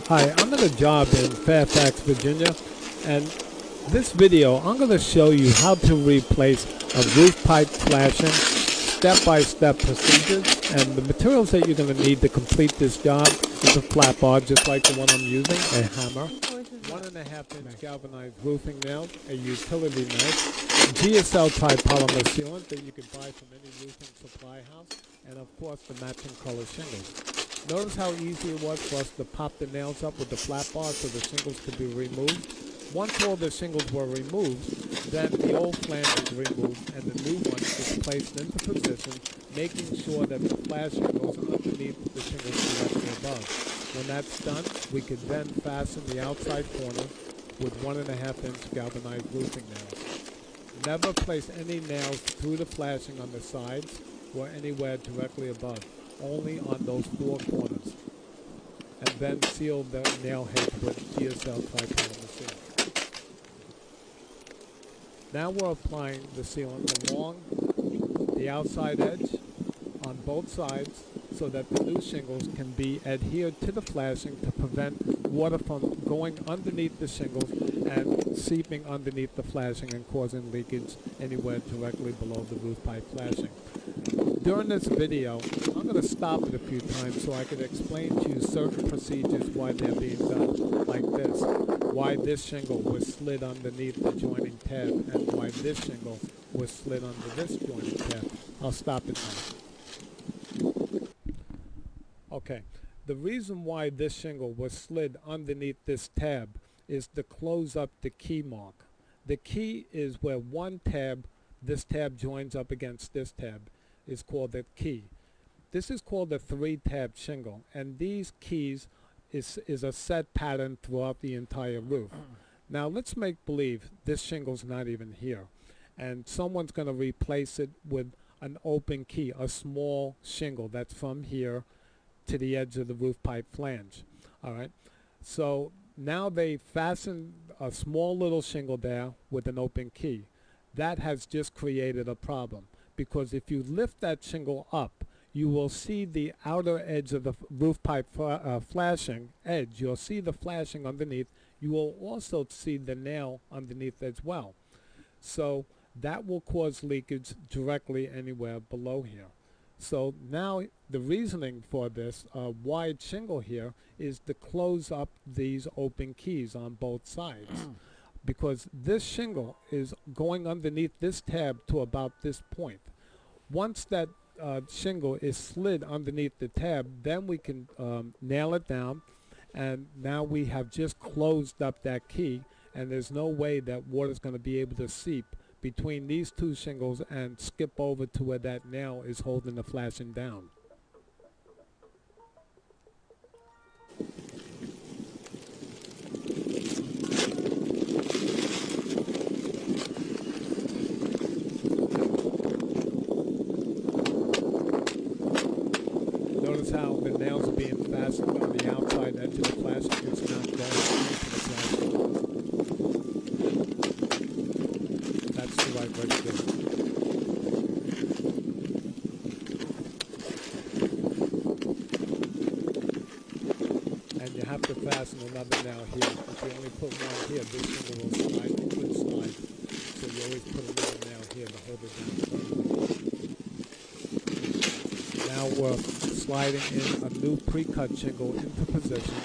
Hi, I'm at a job in Fairfax, Virginia, and this video I'm going to show you how to replace a roof pipe flashing, step-by-step procedures, and the materials that you're going to need to complete this job is a flat bar just like the one I'm using, a hammer, 1.5-inch galvanized roofing nails, a utility knife, Geocel Tripolymer sealant that you can buy from any roofing supply house, and of course the matching color shingles. Notice how easy it was for us to pop the nails up with the flat bar so the shingles could be removed. Once all the shingles were removed, then the old flange is removed and the new one is placed into position, making sure that the flashing goes underneath the shingles directly above. When that's done, we could then fasten the outside corners with 1.5-inch galvanized roofing nails. Never place any nails through the flashing on the sides or anywhere directly above, only on those 4 corners, and then seal the nail head with Geocel Tripolymer sealant. Now we're applying the sealant along the outside edge on both sides so that the new shingles can be adhered to the flashing to prevent water from going underneath the shingles and seeping underneath the flashing and causing leakage anywhere directly below the roof pipe flashing. During this video, I'm going to stop it a few times so I can explain to you certain procedures why they're being done, like this. Why this shingle was slid underneath the joining tab and why this shingle was slid under this joining tab. I'll stop it now. Okay, the reason why this shingle was slid underneath this tab is to close up the key mark. The key is where one tab, this tab joins up against this tab, is called the key. This is called a 3-tab shingle, and these keys is a set pattern throughout the entire roof. Now let's make believe this shingle's not even here, and someone's going to replace it with an open key, a small shingle that's from here to the edge of the roof pipe flange. Alright, so now they fasten a small little shingle there with an open key. That has just created a problem, because if you lift that shingle up, you will see the outer edge of the roof pipe flashing edge. You'll see the flashing underneath. You will also see the nail underneath as well. So that will cause leakage directly anywhere below here. So now the reasoning for this wide shingle here is to close up these open keys on both sides. Because this shingle is going underneath this tab to about this point. Once that shingle is slid underneath the tab, then we can nail it down, and now we have just closed up that key, and there's no way that water is going to be able to seep between these 2 shingles and skip over to where that nail is holding the flashing down. Notice how the nails are being fastened on the outside edge of the flashing. It's not going into the flashing. That's the right way to do it. And you have to fasten another nail here. If you only put one here, this shingle will slide. It could slide. So you always put another nail here to hold it down. Now we're sliding in a new pre-cut shingle into position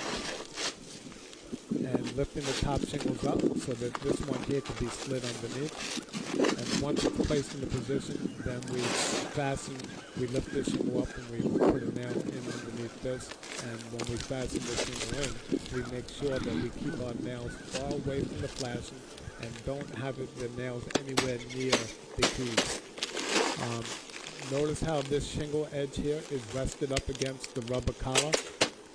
and lifting the top shingles up so that this one here can be slid underneath. And once it's placed in the position, then we lift this shingle up and we put a nail in underneath this. And when we fasten this shingle in, we make sure that we keep our nails far away from the flashing and don't have the nails anywhere near the keys. Notice how this shingle edge here is rested up against the rubber collar.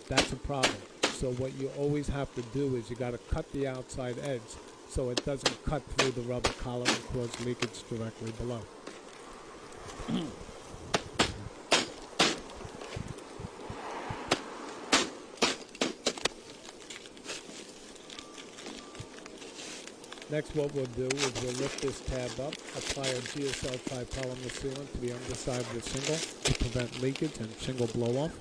That's a problem. So what you always have to do is you got to cut the outside edge so it doesn't cut through the rubber collar and cause leakage directly below. Next, what we'll do is we'll lift this tab up, apply a Geocel Tripolymer sealant to the underside of the shingle to prevent leakage and shingle blow-off.